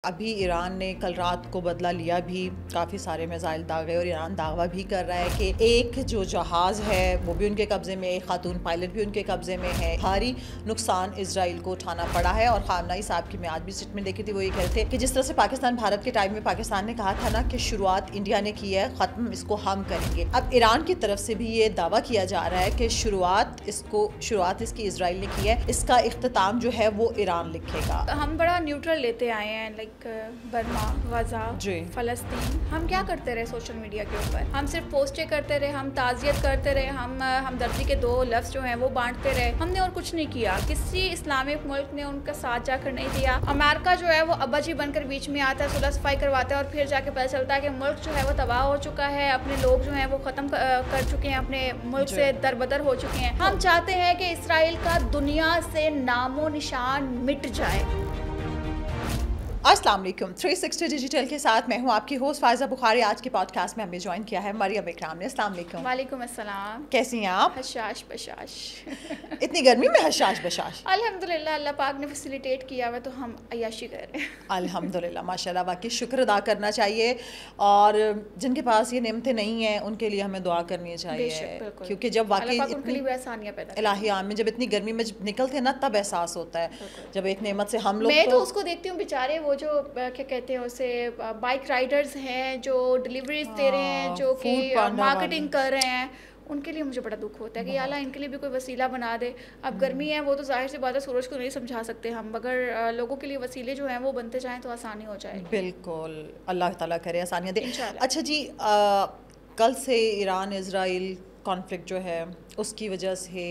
अभी ईरान ने कल रात को बदला लिया भी, काफ़ी सारे मिसाइल दागे और ईरान दावा भी कर रहा है कि एक जो जहाज़ है वो भी उनके कब्ज़े में, एक खातून पायलट भी उनके कब्ज़े में है। भारी नुकसान इसराइल को उठाना पड़ा है। और खामनाई साहब की मैं आज भी स्टेटमेंट देखी थी, वो ये कह रहे थे कि जिस तरह से पाकिस्तान भारत के टाइम में पाकिस्तान ने कहा था ना कि शुरुआत इंडिया ने की है, ख़त्म इसको हम करेंगे। अब ईरान की तरफ से भी ये दावा किया जा रहा है कि शुरुआत इसकी इसराइल ने की है, इसका इख्तिताम जो है वो ईरान लिखेगा। हम बड़ा न्यूट्रल लेते आए हैं, लाइक बर्मा, गजा, फ़लस्तीन। हम क्या करते रहे सोशल मीडिया के ऊपर? हम सिर्फ पोस्टें करते रहे, हम ताज़ियत करते रहे, हम हमदर्दी के दो लफ्ज़ जो हैं वो बांटते रहे। हमने और कुछ नहीं किया। किसी इस्लामिक मुल्क ने उनका साथ जाकर नहीं दिया। अमेरिका जो है वो अब्बा जी बनकर बीच में आता है, सुलह सफाई करवाता है और फिर जाके पता चलता है कि मुल्क जो है वो तबाह हो चुका है, अपने लोग जो हैं वो ख़त्म कर चुके हैं, अपने मुल्क से दरबदर हो चुके हैं। हम चाहते हैं कि इसराइल का दुनिया से नामो निशान मिट जाए। अस्सलाम वालेकुम। 360 डिजिटल के साथ मैं हूं आपकी होस्ट फायजा बुखारी। आज के पॉडकास्ट में हमें ज्वाइन किया है मरियम इकराम ने। अस्सलाम वालेकुम। वालेकुम अस्सलाम। कैसी हैं आप? हशाश बशाश। इतनी गर्मी में हशाश बशाश? अल्हम्दुलिल्लाह, अल्लाह पाक ने फैसिलिटेट किया हुआ तो हम अय्याशी कर रहे हैं। अल्हम्दुलिल्लाह, माशाल्लाह, वाकई शुक्र अदा करना चाहिए। और जिनके पास ये नेमतें नहीं हैं उनके लिए हमें दुआ करनी चाहिए, क्योंकि जब वाकई इलाही में जब इतनी गर्मी में निकलते हैं ना तब एहसास होता है जब एक नेमत से हम लोग। मैं तो उसको देखती हूँ बेचारे, वो जो क्या कहते हैं उसे, बाइक राइडर्स हैं जो डिलीवरीज दे रहे हैं, जो कि मार्केटिंग कर रहे हैं, उनके लिए मुझे बड़ा दुख होता है कि अल्लाह इनके लिए भी कोई वसीला बना दे। अब गर्मी है, वो तो जाहिर सी बात है सूरज को नहीं समझा सकते हम, मगर लोगों के लिए वसीले जो हैं वो बनते जाएं तो आसानी हो जाए। बिल्कुल, अल्लाह ताला करे आसानियाँ दे। अच्छा जी, कल से ईरान इजराइल कॉन्फ्लिक्ट जो है उसकी वजह से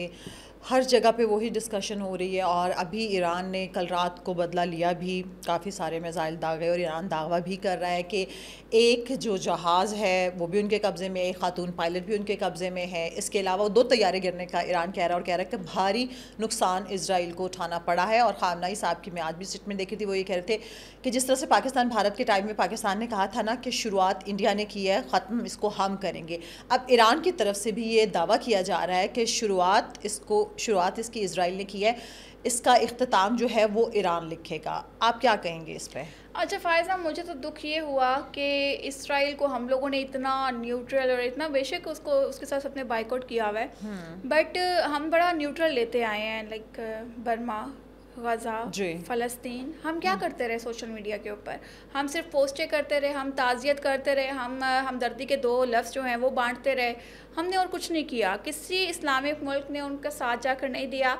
हर जगह पे वही डिस्कशन हो रही है। और अभी ईरान ने कल रात को बदला लिया भी, काफ़ी सारे मिसाइल दागे और ईरान दावा भी कर रहा है कि एक जो जहाज़ है वो भी उनके कब्ज़े में, एक खातून पायलट भी उनके कब्ज़े में है। इसके अलावा 2 तैयारे गिरने का ईरान कह रहा है और कह रहा है कि भारी नुकसान इसराइल को उठाना पड़ा है। और खामनाई साहब की मैं आज भी स्टेटमेंट देखी थी, वो ये कह रहे थे कि जिस तरह से पाकिस्तान भारत के टाइम में पाकिस्तान ने कहा था ना कि शुरुआत इंडिया ने की है, ख़त्म इसको हम करेंगे। अब ईरान की तरफ से भी ये दावा किया जा रहा है कि शुरुआत इसकी इसराइल ने की है, इसका इख्तिताम जो है वो ईरान लिखेगा। आप क्या कहेंगे इस पे? अच्छा फ़ायज़ा, मुझे तो दुख ये हुआ कि इसराइल को हम लोगों ने इतना न्यूट्रल और इतना, बेशक उसके साथ अपने बाइकआउट किया हुआ है, बट हम बड़ा न्यूट्रल लेते आए हैं, लाइक बर्मा, गजा, फ़लस्तीन। हम क्या करते रहे सोशल मीडिया के ऊपर? हम सिर्फ पोस्टें करते रहे, हम ताज़ियत करते रहे, हम हमदर्दी के दो लफ्ज़ जो हैं वो बांटते रहे। हमने और कुछ नहीं किया। किसी इस्लामिक मुल्क ने उनका साथ जाकर नहीं दिया।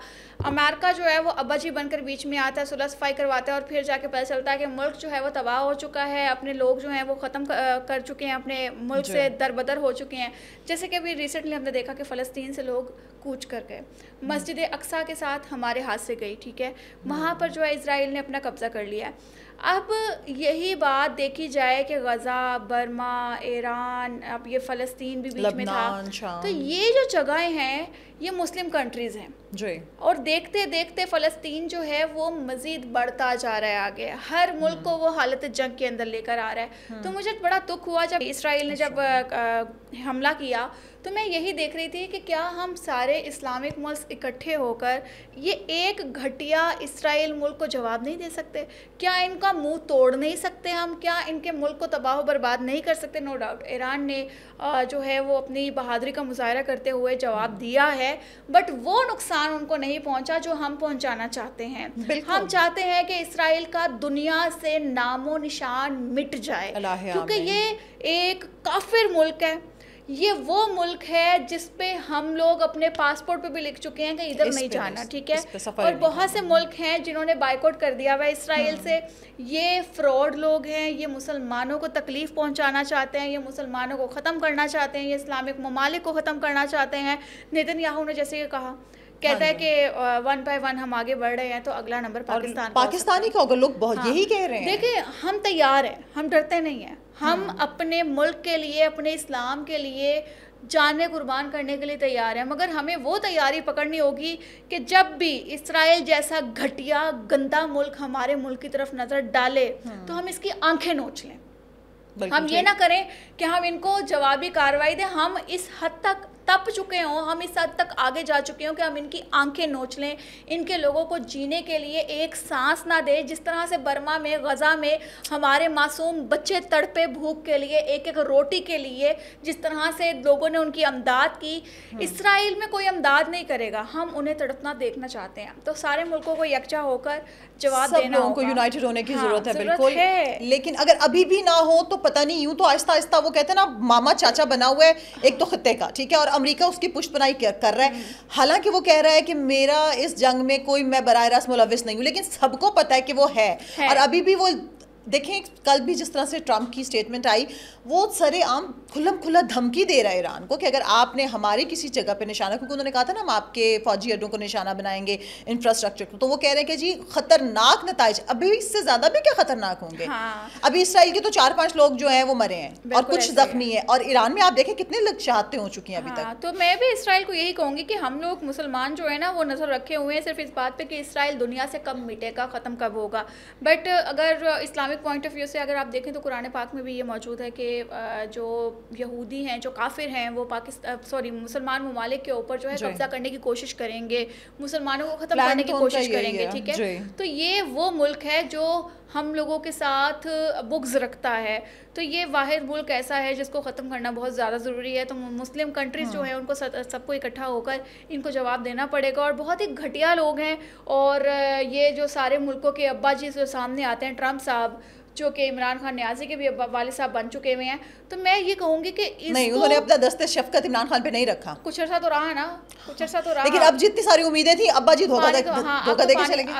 अमेरिका जो है वो अब्बा जी बनकर बीच में आता है, सुलह सफाई करवाता है और फिर जाके पता चलता है कि मुल्क जो है वो तबाह हो चुका है, अपने लोग जो हैं वो ख़त्म कर चुके हैं, अपने मुल्क से दरबदर हो चुके हैं। जैसे कि अभी रिसेंटली हमने देखा कि फ़लस्तीन से लोग कूच कर गए, मस्जिद अक्सा के साथ हमारे हाथ से गई, ठीक है, वहाँ पर जो है इसराइल ने अपना कब्ज़ा कर लिया है। अब यही बात देखी जाए कि गज़ा, बर्मा, ईरान, अब ये फ़लस्तीन भी बीच में था, तो ये जो जगहें हैं ये मुस्लिम कंट्रीज़ हैं जी। और देखते देखते फ़लस्तीन जो है वो मज़ीद बढ़ता जा रहा है आगे, हर मुल्क को वो हालत जंग के अंदर लेकर आ रहा है। तो मुझे बड़ा दुख हुआ जब इसराइल ने जब हमला किया, तो मैं यही देख रही थी कि क्या हम सारे इस्लामिक मुल्क इकट्ठे होकर ये एक घटिया इसराइल मुल्क को जवाब नहीं दे सकते? क्या इनका मुंह तोड़ नहीं सकते हम? क्या इनके मुल्क को तबाह बर्बाद नहीं कर सकते? नो डाउट ईरान ने जो है वो अपनी बहादुरी का मुजाहरा करते हुए जवाब दिया है, बट वो नुकसान उनको नहीं पहुंचा जो हम पहुंचाना चाहते हैं। हम चाहते हैं कि इसराइल का दुनिया से नामो निशान मिट जाए, क्योंकि ये एक काफिर मुल्क है। ये वो मुल्क है जिस पे हम लोग अपने पासपोर्ट पे भी लिख चुके हैं कि इधर नहीं जाना, ठीक है। और बहुत से मुल्क हैं जिन्होंने बाइकआउट कर दिया हुआ है इसराइल से। ये फ्रॉड लोग हैं, ये मुसलमानों को तकलीफ़ पहुंचाना चाहते हैं, ये मुसलमानों को ख़त्म करना चाहते हैं, ये इस्लामिक ममालिक को ख़त्म करना चाहते हैं। नेतन्याहू ने जैसे ये कहा, कहता है कि 1 by 1 हम आगे बढ़ रहे हैं, तो अगला नंबर पाकिस्तानी का होगा। लोग बहुत यही कह रहे हैं। देखिए, हम तैयार हैं, हम डरते नहीं हैं। हम अपने मुल्क के लिए, अपने इस्लाम के लिए जाने कुर्बान करने के लिए तैयार हैं, मगर हमें वो तैयारी पकड़नी होगी कि जब भी इसराइल जैसा घटिया गंदा मुल्क हमारे मुल्क की तरफ नज़र डाले तो हम इसकी आंखें नोच लें। हम ये ना करें कि हम इनको जवाबी कार्रवाई दें। हम इस हद तक तप चुके हों, हम इस हद तक आगे जा चुके हों कि हम इनकी आंखें नोच लें, इनके लोगों को जीने के लिए एक सांस ना दे। जिस तरह से बर्मा में, गज़ा में हमारे मासूम बच्चे तड़पे भूख के लिए, एक एक रोटी के लिए, जिस तरह से लोगों ने उनकी अमदाद की, इसराइल में कोई अमदाद नहीं करेगा। हम उन्हें तड़पना देखना चाहते हैं, तो सारे मुल्कों को यकजा होकर जवाब देना होगा। उनको यूनाइटेड होने की हाँ, जरूरत है, ज़रूरत बिल्कुल है। लेकिन अगर अभी भी ना हो तो पता नहीं, यूं तो आहिस्ता आहिस्ता वो कहते हैं ना मामा चाचा बना हुआ है एक तो खत्ते का, ठीक है, और अमेरिका उसकी पुष्टपनाही कर रहा है। हालांकि वो कह रहा है कि मेरा इस जंग में कोई, मैं बराह रास्त मुलविस नहीं हूं, लेकिन सबको पता है कि वो है। और अभी भी वो देखें, कल भी जिस तरह से ट्रंप की स्टेटमेंट आई, वो सरेआम खुल्लम खुल्ला धमकी दे रहा है ईरान को कि अगर आपने हमारे किसी जगह पे निशाना, क्योंकि उन्होंने कहा था ना हम आपके फौजी अड्डों को निशाना बनाएंगे, इंफ्रास्ट्रक्चर को, तो वो कह रहे हैं कि जी खतरनाक नताइज, अभी इससे ज्यादा भी क्या खतरनाक होंगे। हाँ। अभी इसराइल के तो 4-5 लोग जो हैं वो मरे हैं और कुछ जख्मी है, और ईरान में आप देखें कितने लोग शहादतें हो चुकी हैं अभी तक। तो मैं भी इसराइल को यही कहूंगी कि हम लोग मुसलमान जो है ना वो नज़र रखे हुए हैं सिर्फ इस बात पे कि इसराइल दुनिया से कब मिटेगा, ख़त्म कब होगा। बट अगर इस्लामिक पॉइंट ऑफ व्यू से अगर आप देखें तो कुरान पाक में भी ये मौजूद है कि जो यहूदी हैं, जो काफिर हैं, वो मुसलमान ममालिक के ऊपर जो है कब्जा करने की कोशिश करेंगे, मुसलमानों को ख़त्म करने की कोशिश करेंगे, ठीक है। तो ये वो मुल्क है जो हम लोगों के साथ बुग़्ज़ रखता है। तो ये वाहिद मुल्क ऐसा है जिसको ख़त्म करना बहुत ज़्यादा ज़रूरी है। तो मुस्लिम कंट्रीज़ जो हैं उनको सबको इकट्ठा होकर इनको जवाब देना पड़ेगा। और बहुत ही घटिया लोग हैं, और ये जो सारे मुल्कों के अब्बा जी जो सामने आते हैं, ट्रंप साहब जो कि इमरान खान न्याजी के भी वालिद साहब बन चुके हुए हैं, तो मैं ये कहूँगी कि नहीं, उन्होंने अपना दस्ते शफकत इमरान खान पे नहीं रखा। कुछ अर्सा तो रहा ना, कुछ अर्सा तो रहा, लेकिन अब जितनी सारी उम्मीदें थी अब्बा जी धोखा दे के चले गए।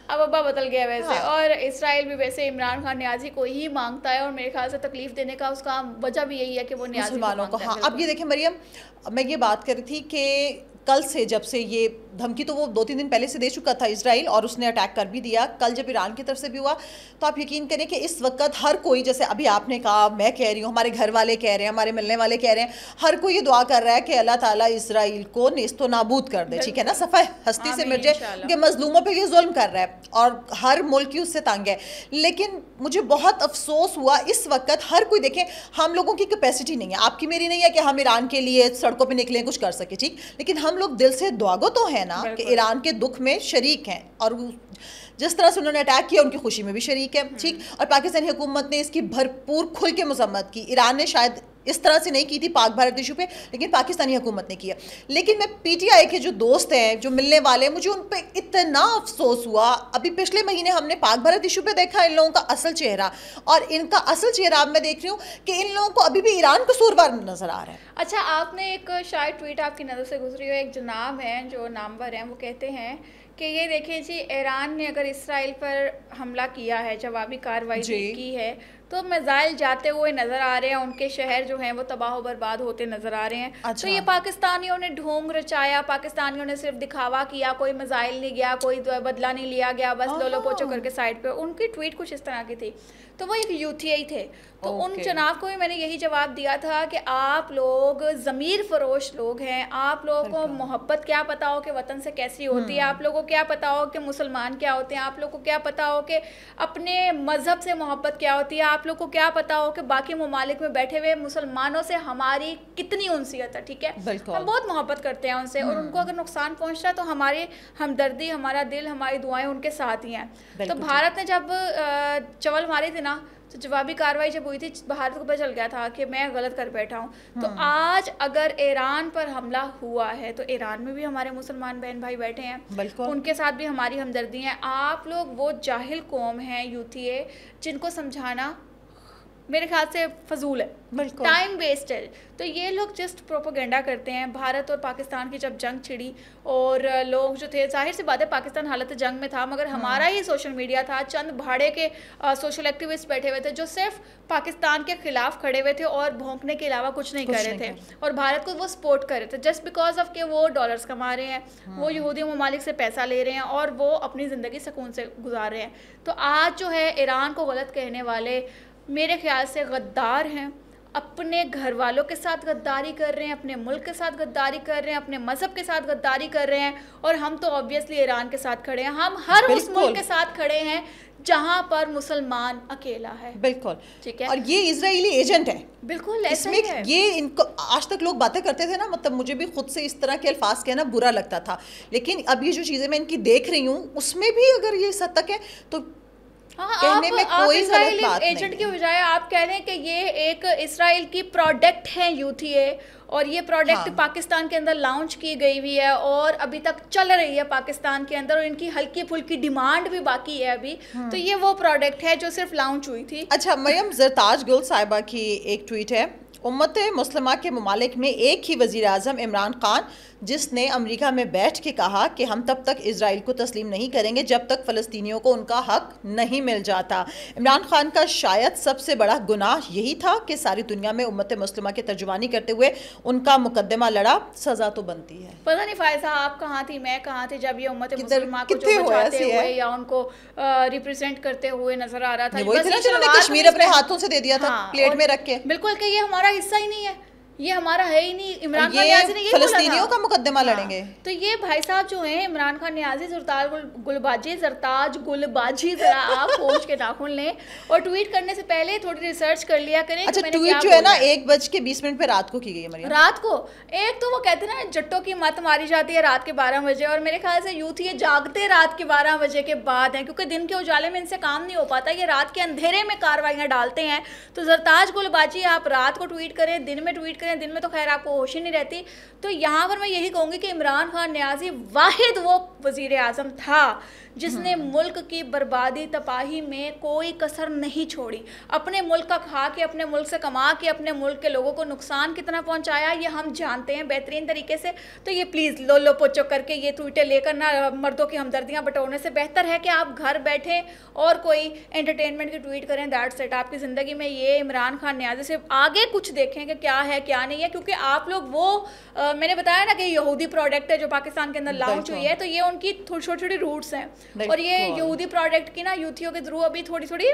अब अब्बा बदल गया वैसे। हाँ। और इसराइल भी वैसे इमरान खान न्याजी को ही मांगता है, और मेरे ख्याल से तकलीफ देने का उसका वजह भी यही है कि वो न्याजी मुसलमानों को। हाँ, अब ये देखें मरियम, मैं ये बात कर रही थी कि कल से, जब से ये धमकी तो वो 2-3 दिन पहले से दे चुका था इसराइल, और उसने अटैक कर भी दिया, कल जब ईरान की तरफ से भी हुआ, तो आप यकीन करें कि इस वक्त हर कोई, जैसे अभी आपने कहा, मैं कह रही हूँ, हमारे घर वाले कह रहे हैं, हमारे मिलने वाले कह रहे हैं, हर कोई ये दुआ कर रहा है कि अल्लाह ताला इसराइल को नेस्तो नाबूद कर दे, ठीक है ना, सफ़ा हस्ती से मिट जाए, क्योंकि मजलूमों पर ये जुल्म कर रहा है और हर मुल्क ही उससे तंग है। लेकिन मुझे बहुत अफसोस हुआ, इस वक्त हर कोई, देखें हम लोगों की कैपेसिटी नहीं है, आपकी मेरी नहीं है कि हम ईरान के लिए सड़कों पर निकलें, कुछ कर सके, ठीक, लेकिन हम लोग दिल से दुआगो तो है ना कि ईरान के दुख में शरीक हैं, और जिस तरह से उन्होंने अटैक किया उनकी खुशी में भी शरीक है, ठीक। और पाकिस्तानी हुकूमत ने इसकी भरपूर खुल के मजम्मत की। ईरान ने शायद इस तरह से नहीं की थी पाक भारत इशू पे, लेकिन पाकिस्तानी हुकूमत ने किया। लेकिन मैं पीटीआई के जो दोस्त हैं, जो मिलने वाले हैं, मुझे उन पर इतना अफसोस हुआ। अभी पिछले महीने हमने पाक भारत इशू पे देखा इन लोगों का असल चेहरा, और इनका असल चेहरा अब मैं देख रही हूँ कि इन लोगों को अभी भी ईरान कसूरवार नजर आ रहा है। अच्छा, आपने एक शायद ट्वीट आपकी नज़र से गुजरी हो, एक जनाब हैं जो नामवर हैं, वो कहते हैं कि ये देखिए जी, ईरान ने अगर इसराइल पर हमला किया है, जवाबी कार्रवाई की है, तो मिसाइल जाते हुए नज़र आ रहे हैं, उनके शहर जो हैं वो तबाह बर्बाद होते नज़र आ रहे हैं। अच्छा। तो ये पाकिस्तानियों ने ढोंग रचाया, पाकिस्तानियों ने सिर्फ दिखावा किया, कोई मिसाइल नहीं गया, कोई बदला नहीं लिया गया, बस लोलो पोचो करके साइड पे। उनकी ट्वीट कुछ इस तरह की थी। तो वो एक यूटीआई थे, तो उन जनाब को भी मैंने यही जवाब दिया था कि आप लोग ज़मीर फरोश लोग हैं, आप लोगों को मोहब्बत क्या पता हो कि वतन से कैसी होती है, आप लोगों को क्या पता हो कि मुसलमान क्या होते हैं, आप लोगों को क्या पता हो कि अपने मज़हब से मोहब्बत क्या होती है, आप लोग को क्या पता हो कि बाकी ममालिक में बैठे हुए मुसलमानों से हमारी कितनी उनसियत है, ठीक है। हम बहुत मोहब्बत करते हैं उनसे, और उनको अगर नुकसान पहुंच रहा है तो हमारी हमदर्दी, हमारा दिल, हमारी दुआएं उनके साथ ही हैं। तो भारत ने जब चवल मारी थी ना, तो जवाबी कार्रवाई जब हुई थी, भारत को पता चल गया था कि मैं गलत कर बैठा हूँ। तो आज अगर ईरान पर हमला हुआ है तो ईरान में भी हमारे मुसलमान बहन भाई बैठे हैं, उनके साथ भी हमारी हमदर्दी है। आप लोग वो जाहिल कौम हैं यूटीए, जिनको समझाना मेरे ख्याल से फजूल है, टाइम वेस्ट है। तो ये लोग जस्ट प्रोपोगेंडा करते हैं। भारत और पाकिस्तान की जब जंग छिड़ी और लोग जो थे, जाहिर सी बात है पाकिस्तान हालत जंग में था, मगर हमारा ही सोशल मीडिया था, चंद भाड़े के सोशल एक्टिविस्ट बैठे हुए थे जो सिर्फ पाकिस्तान के खिलाफ खड़े हुए थे और भौंकने के अलावा कुछ नहीं कर रहे थे, और भारत को वो सपोर्ट कर रहे थे जस्ट बिकॉज ऑफ के वो डॉलर्स कमा रहे हैं, वो यहूदी ममालिक से पैसा ले रहे हैं और वो अपनी ज़िंदगी सुकून से गुजार रहे हैं। तो आज जो है ईरान को गलत कहने वाले मेरे ख्याल से गद्दार हैं, अपने घर वालों के साथ गद्दारी कर रहे हैं, अपने मुल्क के साथ गद्दारी कर रहे हैं, अपने मज़हब के साथ गद्दारी कर रहे हैं। और हम तो ऑब्वियसली ईरान के साथ खड़े हैं, हम हर उस मुल्क के साथ खड़े हैं जहां पर मुसलमान अकेला है। बिल्कुल, ठीक है, और ये इजरायली एजेंट है। बिल्कुल ऐसा इसमें ही है। ये इनको आज तक लोग बातें करते थे ना, मतलब मुझे भी खुद से इस तरह के अल्फाज कहना बुरा लगता था, लेकिन अब ये जो चीज़ें मैं इनकी देख रही हूँ उसमें भी अगर ये सच तक है तो कहने में कोई गलत बात नहीं एजेंट की बजाय आप कह रहे हैं कि ये एक इसराइल की प्रोडक्ट है यूथीए, और ये प्रोडक्ट पाकिस्तान के अंदर लॉन्च की गई हुई है और अभी तक चल रही है पाकिस्तान के अंदर, और इनकी हल्की फुल्की डिमांड भी बाकी है अभी। तो ये वो प्रोडक्ट है जो सिर्फ लॉन्च हुई थी। अच्छा, मरियम जरताज गुल साहिबा की एक ट्वीट है, उम्मत मुस्लिमा के ममालिक में एक ही वज़ीर आज़म इमरान खान, जिसने अमेरिका में बैठ के कहा कि हम तब तक इजराइल को तस्लीम नहीं करेंगे जब तक फ़लस्तीनियों को उनका हक नहीं मिल जाता। इमरान खान का शायद सबसे बड़ा गुनाह यही था कि सारी दुनिया में उम्मत मुस्लिमा की तर्जुमानी करते हुए उनका मुकदमा लड़ा। सज़ा तो बनती है। पता नहीं फायजा आप कहाँ थी, मैं कहाँ थी जब ये उम्मत मुस्लिमा को जो बचाते हुए या उनको रिप्रेजेंट करते हुए नजर आ रहा था। वही था जिन्होंने कश्मीर अपने हाथों से दे दिया था, प्लेट में रख के। बिल्कुल कि ये हमारा हिस्सा ही नहीं है, ये हमारा है ही नहीं। इमरान खान न्याजी ने ये फ़लस्तीनियों का मुकदमा लड़ेंगे। तो ये भाई साहब जो हैं इमरान खान न्याजी, जरताज गुलबाजी, जरा आप पोंछ के नाखून लें और ट्वीट करने से पहले थोड़ी रिसर्च कर लिया करें। अच्छा, ट्वीट जो है ना 1:20 पे रात को की गई है मरियम। रात को एक तो वो कहते हैं ना जट्टों की मत मारी जाती है रात के 12 बजे, और मेरे ख्याल से यूथ ये जागते रात के 12 बजे के बाद हैं, क्योंकि दिन के उजाले में इनसे काम नहीं हो पाता, ये रात के अंधेरे में कार्रवाइयाँ डालते हैं। तो जरताज गुलबाजी आप रात को ट्वीट करें, दिन में ट्वीट करें, दिन में तो खैर आपको होश ही नहीं रहती। तो यहाँ पर मैं यही कहूँगी कि इमरान खान न्याजी वाहिद वो वज़ीर आज़म था जिसने मुल्क की बर्बादी तबाही में कोई कसर नहीं छोड़ी। अपने मुल्क का खा के, अपने मुल्क से कमा के, अपने मुल्क के लोगों को नुकसान कितना पहुंचाया ये हम जानते हैं बेहतरीन तरीके से। तो ये प्लीज़ लो पोचो करके ये ट्वीटें लेकर ना मर्दों की हमदर्दियाँ बटोरने से बेहतर है कि आप घर बैठे और कोई एंटरटेनमेंट की ट्वीट करें। That's it. आपकी ज़िंदगी में ये इमरान खान न्याजी से आगे कुछ देखें कि क्या है क्या नहीं है, क्योंकि आप लोग वो मैंने बताया ना कि यहूदी प्रोडक्ट है जो पाकिस्तान के अंदर लॉन्च हुई है, तो ये उनकी छोटी छोटी रूट्स हैं, और ये यहूदी प्रोडक्ट की ना यूथियों के थ्रू अभी थोड़ी थोड़ी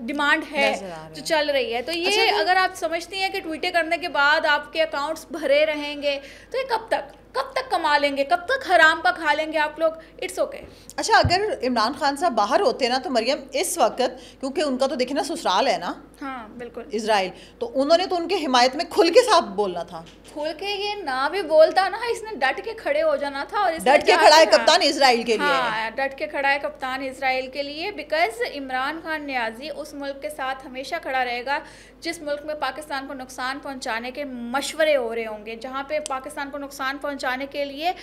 डिमांड है जो चल रही है। तो ये अगर आप समझती हैं कि ट्वीटें करने के बाद आपके अकाउंट्स भरे रहेंगे तो ये कब तक कमा लेंगे, कब तक हराम का खा लेंगे आप लोग। It's okay. अच्छा, अगर इमरान खान साहब बाहर होते ना तो मरियम इस वक्त, क्योंकि उनका तो देखिए ना ससुराल है ना, हाँ बिल्कुल, इजराइल, तो उन्होंने तो उनके हिमायत में खुल के साथ बोलना था। खुल के ये ना भी बोलता ना, इसने डट के खड़े हो जाना था। और डट के खड़ा है कप्तान इजराइल के लिए। हाँ, डट के खड़ा है कप्तान इजराइल के लिए, बिकॉज इमरान खान न्याजी उस मुल्क के साथ हमेशा खड़ा रहेगा जिस मुल्क में पाकिस्तान को नुकसान पहुंचाने के मशवरे हो रहे होंगे, जहाँ पे पाकिस्तान को नुकसान पहुंचाने के लिए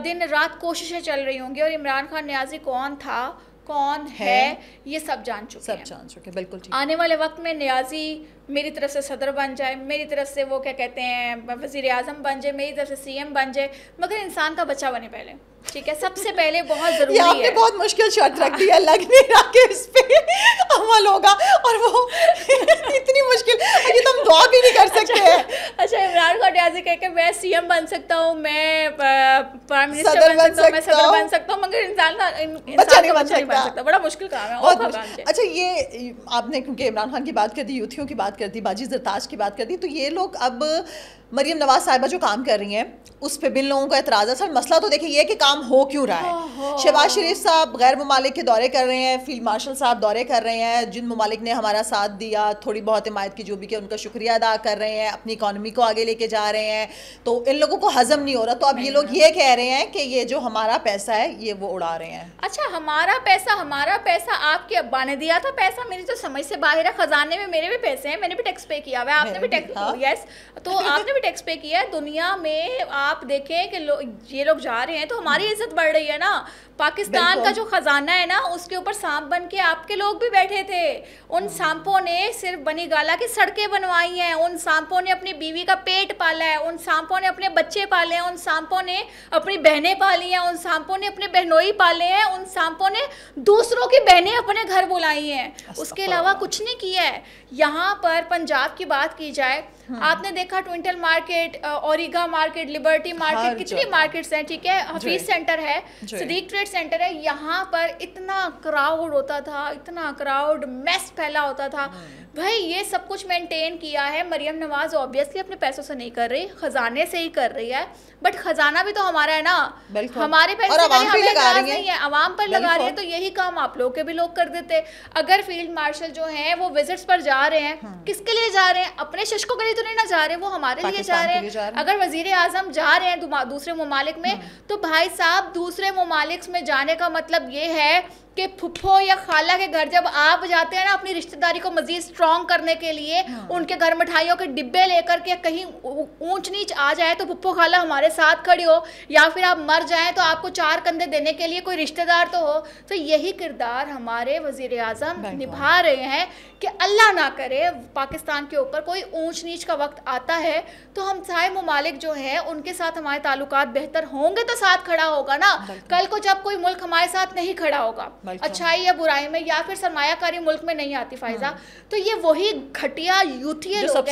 दिन रात कोशिशें चल रही होंगी। और इमरान खान न्याजी कौन था, कौन है, ये सब जान चुके, बिल्कुल ठीक। आने वाले वक्त में न्याजी मेरी तरफ से सदर बन जाए, मेरी तरफ से वो क्या कहते हैं वज़ीर आज़म बन जाए, मेरी तरफ से CM बन जाए, मगर इंसान का बच्चा बने पहले, ठीक है, सबसे पहले बहुत ज़रूरी है। आपने बहुत मुश्किल शर्त रख दी है, लग नहीं रहा कि इस पे अमल होगा, और वो इतनी मुश्किल, ये तो हम दुआ भी नहीं कर सकते हैं। अच्छा, इमरान खान न्याजी कह के मैं CM बन सकता हूँ, मैं प्राइम मिनिस्टर बन सकता हूँ, मैं सदर बन सकता हूँ, मगर इंसान का बच्चा नहीं बन सकता। बड़ा मुश्किल काम है। और अच्छा, ये आपने क्योंकि इमरान खान की बात कर दी, यूथियों की बात कर दी, बाजी जरताज की बात कर दी, तो ये लोग अब मरियम नवाज साहिबा जो काम कर रही हैं उस पे बिन लोगों का एतराज़ है। सर मसला तो देखिए ये कि काम हो क्यों रहा है। शहबाज शरीफ साहब गैर ममालिक के दौरे कर रहे हैं, फील्ड मार्शल साहब दौरे कर रहे हैं, जिन ममालिक ने हमारा साथ दिया, थोड़ी बहुत हिमायत की जो भी किया उनका शुक्रिया अदा कर रहे हैं, अपनी इकॉनमी को आगे लेके जा रहे हैं। तो इन लोगों को हजम नहीं हो रहा, तो अब ये लोग ये कह रहे हैं कि ये जो हमारा पैसा है ये वो उड़ा रहे हैं। अच्छा, हमारा पैसा आपके अब्बा ने दिया था पैसा, मेरी तो समझ से बाहर है। खजाने में मेरे भी पैसे हैं, मैंने भी टैक्स पे किया हुआ है, आपने भी टैक्स, यस, तो आपने भी टैक्स पे किया है। दुनिया में आप देखें कि ये लोग जा रहे हैं तो हमारी इज्जत बढ़ रही है ना। पाकिस्तान का जो खजाना है ना उसके ऊपर सांप बन के आपके लोग भी बैठे थे। उन सांपों ने सिर्फ बनी गाला की सड़कें बनवाई हैं, उन सांपों ने अपनी बीवी का पेट पाला है, उन सांपों ने अपने बच्चे पाले हैं, उन सांपों ने अपनी बहनें पाली हैं, उन सांपों ने अपने बहनोई पाले हैं, उन सांपों ने दूसरों की बहनें अपने घर बुलाई हैं, उसके अलावा कुछ नहीं किया है। यहाँ पर पंजाब की बात की जाए आपने देखा ट्विंटल मार्केट, ओरिगा मार्केट, लिबर्टी मार्केट, कितनी मार्केट्स हैं, ठीक है, हफीज सेंटर है, सदीक ट्रेड सेंटर है, यहाँ पर इतना क्राउड होता था, इतना क्राउड, मेस फैला होता था। भाई ये सब कुछ मेंटेन किया है मरियम नवाज, ऑब्वियसली अपने पैसों से नहीं कर रही, खजाने से ही कर रही है, बट खजाना भी तो हमारा है ना, हमारे पैसे हमें नहीं है, आवाम पर लगा रही है। तो यही काम आप लोग के भी लोग कर देते। अगर फील्ड मार्शल जो हैं वो विजिट्स पर जा रहे हैं, किसके लिए जा रहे हैं? अपने शशकों के लिए तो नहीं ना जा रहे, वो हमारे लिए जा रहे हैं। अगर वजीर आजम जा रहे हैं दूसरे ममालिक में, तो भाई साहब दूसरे ममालिक में जाने का मतलब ये है कि फुफ्फो या खाला के घर जब आप जाते हैं ना अपनी रिश्तेदारी को मजीद स्ट्रॉन्ग करने के लिए, उनके घर मिठाइयों के डिब्बे लेकर के, कहीं ऊंच नीच आ जाए तो फुफ्फो खाला हमारे साथ खड़ी हो, या फिर आप मर जाएं तो आपको चार कंधे देने के लिए कोई रिश्तेदार तो हो। तो यही किरदार हमारे वजीर आजम निभा रहे हैं कि अल्लाह ना करे पाकिस्तान के ऊपर कोई ऊंच नीच का वक्त आता है तो हम सारे ममालिक जो है उनके साथ हमारे ताल्लुकात बेहतर होंगे तो साथ खड़ा होगा ना। कल को जब कोई मुल्क हमारे साथ नहीं खड़ा होगा अच्छाई या बुराई में, या फिर सरमायाकारी मुल्क में नहीं आती फायजा, तो ये वही घटिया यूथिये लोग हैं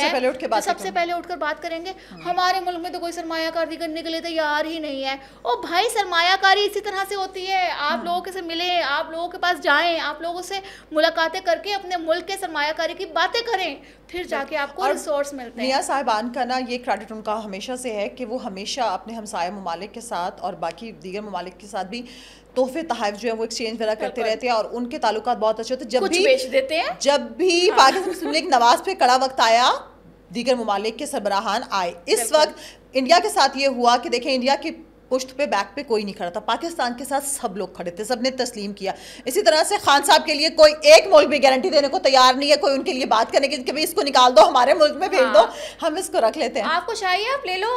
सबसे पहले उठकर बात करेंगे हमारे मुल्क में तो कोई सरमायाकारी करने के लिए तैयार ही नहीं है। ओ भाई सरमायाकारी इसी तरह से होती है, आप लोगों के से मिले, आप लोगों के पास जाएं, आप लोगों से मुलाकातें करके अपने मुल्क के सरमायाकारी की बातें करें, फिर जाके आपको रिसोर्स मिलते हैं। मियां साहिबान का ना ये क्रेडिट उनका हमेशा से है कि वो हमेशा अपने हमसाया ममालिक के साथ और बाकी दीगर ममालिक के साथ भी तोहफे तहफ़ जो है वो एक्सचेंज वगैरह करते रहते हैं और उनके ताल्लुकात बहुत अच्छे होते हैं। जब भी बेच देते हैं, जब भी पाकिस्तान मुस्लिम लीग नवाज पे कड़ा वक्त आया, दीगर ममालिक के सरबराहान आए। इस वक्त इंडिया के साथ ये हुआ कि देखें इंडिया की पुश्त पे बैक पे कोई नहीं खड़ा था, पाकिस्तान के साथ सब लोग खड़े थे, सबने तस्लीम किया। इसी तरह से खान साहब के लिए कोई एक मुल्क भी गारंटी देने को तैयार नहीं है, कोई उनके लिए बात करने की कि भाई इसको निकाल दो हमारे मुल्क में भेज दो, हम इसको रख लेते हैं। आपको चाहिए आप ले लो,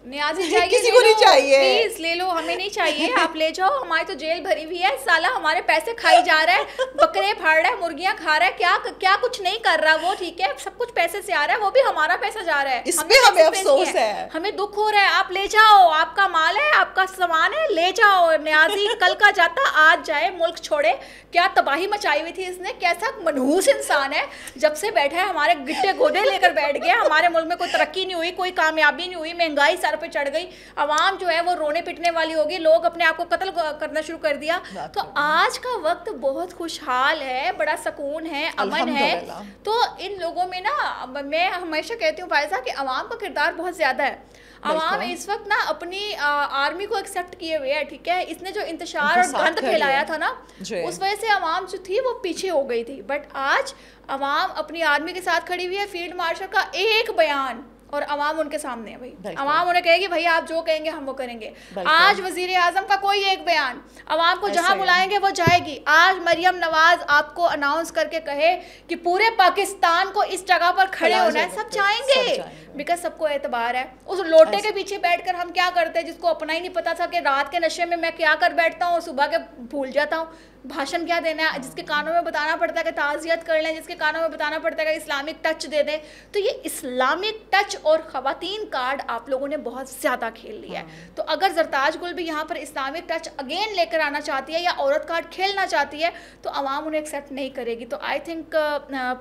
नियाज़ी चाहिए किसी को नहीं चाहिए, प्लीज ले लो, हमें नहीं चाहिए, आप ले जाओ, हमारी तो जेल भरी हुई है, साला हमारे पैसे खाई जा रहा है, बकरे फाड़ रहा है, मुर्गियां खा रहा है, क्या कुछ नहीं कर रहा वो, ठीक है, सब कुछ पैसे से आ रहा है, वो भी हमारा पैसा जा रहा है, इसमें हमें अफसोस है, हमें दुख हो रहा है। आप ले जाओ, आपका माल है, आपका सामान है, ले जाओ। न्याजी कल का जाता आज जाए, मुल्क छोड़े। क्या तबाही मचाई हुई थी इसने, कैसा मनहूस इंसान है, जब से बैठा है हमारे गिट्टे गोदे लेकर बैठ गया। हमारे मुल्क में कोई तरक्की नहीं हुई, कोई कामयाबी नहीं हुई, महंगाई सर पे चढ़ गई, आवाम जो है वो रोने पिटने वाली होगी, लोग अपने आप को कत्ल करना शुरू कर दिया। तो आज का वक्त बहुत खुशहाल है, बड़ा सुकून है, अमन है। तो इन लोगों में ना मैं हमेशा कहती हूँ फायजा कि अवाम का किरदार बहुत ज़्यादा है। अवाम इस वक्त ना अपनी आर्मी को एक्सेप्ट किए हुए है, ठीक है, इसने जो इंतशार और गंद फैलाया था ना, उस वजह से अवाम जो थी वो पीछे हो गई थी। बट आज अवाम अपनी आर्मी के साथ खड़ी हुई है। फील्ड मार्शल का एक बयान और अवाम उनके सामने है भाई, अवाम उन्हें कहेगी भाई आप जो कहेंगे हम वो करेंगे। आज वजीर आजम का कोई एक बयान, अवाम को जहां बुलाएंगे वो जाएगी। आज मरियम नवाज आपको अनाउंस करके कहे कि पूरे पाकिस्तान को इस जगह पर खड़े होना है, सब जाएंगे, बिकॉज सबको एतबार है। उस लोटे के पीछे बैठकर हम क्या करते हैं, जिसको अपना ही नहीं पता था कि रात के नशे में मैं क्या कर बैठता हूँ, सुबह के भूल जाता हूँ भाषण क्या देना है, जिसके कानों में बताना पड़ता है कि ताज़ियत कर लें, जिसके कानों में बताना पड़ता है कि इस्लामिक टच दे दें। तो ये इस्लामिक टच और ख़वातीन कार्ड आप लोगों ने बहुत ज़्यादा खेल लिया है। तो अगर जरताज गुल भी यहाँ पर इस्लामिक टच अगेन लेकर आना चाहती है या औरत कार्ड खेलना चाहती है तो आवाम उन्हें एक्सेप्ट नहीं करेगी। तो आई थिंक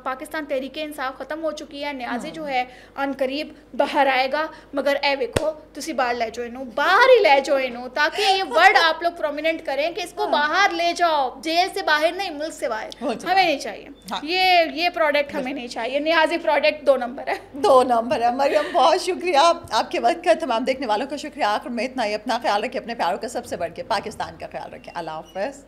पाकिस्तान तहरीके इंसाफ ख़त्म हो चुकी है। न्याजी जो है अन करीब बाहर आएगा, मगर ए वेखो तुसी बाहर ले जाओ इनू, बाहर ही ले जाओ इनू, ताकि ये वर्ड आप लोग प्रोमिनेंट करें कि इसको बाहर ले जाओ, जेल से बाहर नहीं, मुल्क से बाहर। हमें नहीं चाहिए। हाँ। ये प्रोडक्ट हमें नहीं चाहिए। नियाजी प्रोडक्ट 2 नंबर है, 2 नंबर है। मरियम बहुत शुक्रिया आपके वक्त का, तमाम देखने वालों का शुक्रिया। आखिर में इतना ही, अपना ख्याल रखें, अपने प्यारों का सबसे बढ़ के पाकिस्तान का ख्याल रखें। अल्लाह हाफ़िज़।